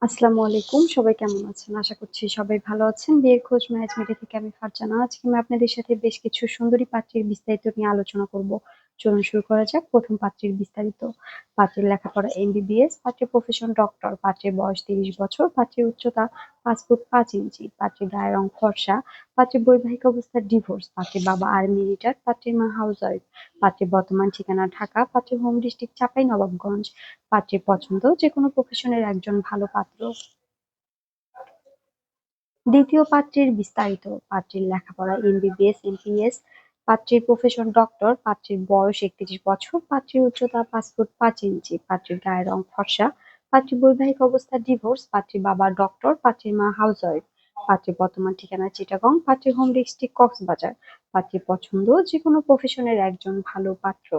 আসসালামু আলাইকুম। সবাই কেমন আছেন? আশা করছি সবাই ভালো আছেন। বিয়ের খোঁজ ম্যারেজ মিডিয়া থেকে আমি ফারজানা। আজকে আমি আপনাদের সাথে বেশ কিছু সুন্দরী পাত্রীর বিস্তারিত নিয়ে আলোচনা করব। চলুন শুরু করা যাক। প্রথম পাত্রীর বিস্তারিত। পাত্রীর লেখাপড়া এমবিবিএস, পাত্রীর প্রফেশন ডক্টর, পাত্রীর বয়স ৩০ বছর, পাত্রীর উচ্চতা ৫ ফুট ৫ ইঞ্চি, পাত্রীর গায়ের রং ফর্সা, পাত্রীর বৈবাহিক অবস্থা ডিভোর্স, পাত্রীর বাবা আর্মি রিটায়ার্ড, পাত্রীর মা হাউসওয়াইফ, পাত্রীর বর্তমান ঠিকানা ঢাকা, পাত্রীর হোম ডিস্ট্রিক্ট চাঁপাইনবাবগঞ্জ, পাত্রীর পছন্দ যেকোনো প্রফেশনের একজন ভালো পাত্র। দ্বিতীয় পাত্রীর বিস্তারিত। পাত্রীর লেখাপড়া এমবিবিএস, এমপিএস, পাত্রীর প্রফেশন ডক্টর, পাত্রীর বয়স ৩১ বছর, পাত্রীর উচ্চতা ৫ ফুট ৫ ইঞ্চি, পাত্রীর গায়ের রং ফর্সা, পাত্রীর বৈবাহিক অবস্থা ডিভোর্স, পাত্রীর বাবা ডক্টর, পাত্রীর মা হাউসওয়াইফ, পাত্রীর বর্তমান ঠিকানা চিটাগং, পাত্রীর হোম ডিস্ট্রিক্ট কক্সবাজার, পাত্রীর পছন্দ যেকোনো প্রফেশনের একজন ভালো পাত্র।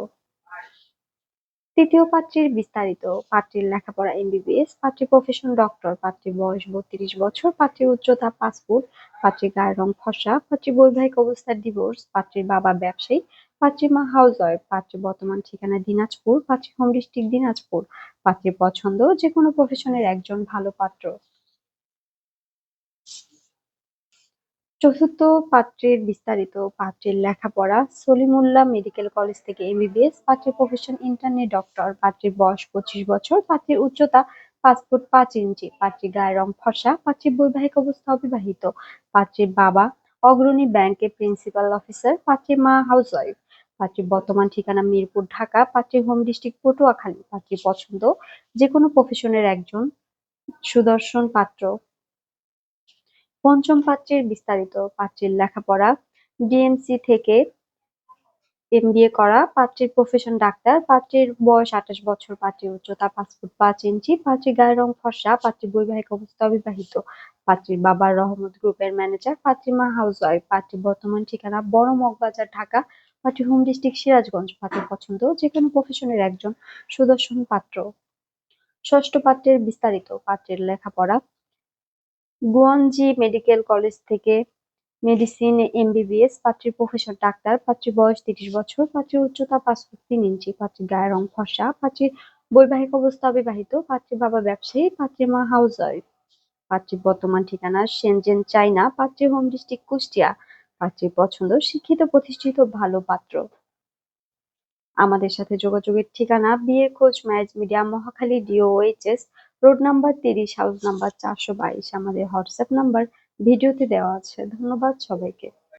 তৃতীয় পাত্রীর বিস্তারিত। পাত্রীর লেখাপড়া এমবিবিএস, পাত্রীর প্রফেশন ডক্টর, পাত্রীর বয়স ৩২ বছর, পাত্রীর উচ্চতা ৫ ফুট, পাত্রীর গায়ের রং ফর্সা, পাত্রীর বৈবাহিক অবস্থা ডিভোর্স, পাত্রীর বাবা ব্যবসায়ী, পাত্রীর মা হাউসওয়াইফ, পাত্রীর বর্তমান ঠিকানা দিনাজপুর, পাত্রীর হোম ডিস্ট্রিক্ট দিনাজপুর, পাত্রীর পছন্দ যেকোনো প্রফেশনের একজন ভালো পাত্র। চতুর্থ পাত্রের বিস্তারিত। পাত্রের লেখাপড়া সলিমুল্লাহ মেডিকেল কলেজ থেকে এমবিবিএস, পাত্রের প্রফেশন ইন্টার্নি ডক্টর, পাত্রের বয়স ২৫ বছর, পাত্রের উচ্চতা ৫ ফুট ৫ ইঞ্চি, পাত্রের গায়ের রং ফর্সা, পাত্রের বৈবাহিক অবস্থা অবিবাহিত, পাত্রের বাবা অগ্রণী ব্যাংকের প্রিন্সিপাল অফিসার, পাত্রের মা হাউসওয়াইফ, পাত্রের বর্তমান ঠিকানা মিরপুর ঢাকা, পাত্রের হোম ডিস্ট্রিক্ট পটুয়াখালী, পাত্রের পছন্দ যেকোনো প্রফেশনের একজন সুদর্শন পাত্র। পঞ্চম পাত্রের বিস্তারিত। পাত্রের লেখাপড়া ডিএমসি থেকে এমবিএ করা, পাত্রের প্রফেশন ডাক্তার, পাত্রের বয়স ২৮ বছর, পাত্রের উচ্চতা ৫ ফুট ৫ ইঞ্চি, পাত্রের গায়ের রং ফর্সা, পাত্রের বৈবাহিক অবস্থা অবিবাহিত, পাত্রের বাবা রহমত গ্রুপের ম্যানেজার, পাত্রের মা হাউসওয়াইফ, পাত্রের বর্তমান ঠিকানা বড় মগবাজার ঢাকা, পাত্রের হোম ডিস্ট্রিক্ট সিরাজগঞ্জ, পাত্রের পছন্দ যেকোনো প্রফেশনের একজন সুদর্শন পাত্র। ষষ্ঠ পাত্রের বিস্তারিত। পাত্রের লেখাপড়া গুয়াঞ্জি মেডিকেল কলেজ থেকে মেডিসিন এমবিবিএস, পাত্রীর প্রফেশন ডাক্তার, পাত্রীর বয়স ৩০ বছর, পাত্রীর উচ্চতা ৫ ফুট ৩ ইঞ্চি, পাত্রীর গায়ের রং ফর্সা, পাত্রীর বৈবাহিক অবস্থা অবিবাহিত, পাত্রীর বাবা ব্যবসায়ী, পাত্রীর মা হাউসওয়াইফ, পাত্রীর বর্তমান ঠিকানা শেনজেন চায়না, পাত্রীর হোম ডিস্ট্রিক্ট কুষ্টিয়া, পাত্রীর পছন্দ শিক্ষিত প্রতিষ্ঠিত ভালো পাত্র। আমাদের সাথে যোগাযোগের ঠিকানা বিয়ের খোঁজ marriage media, Mohakhali DOHS road number ৩০, house number ৪২২। আমাদের হোয়াটসঅ্যাপ নাম্বার ভিডিওতে দেওয়া আছে। ধন্যবাদ সবাইকে।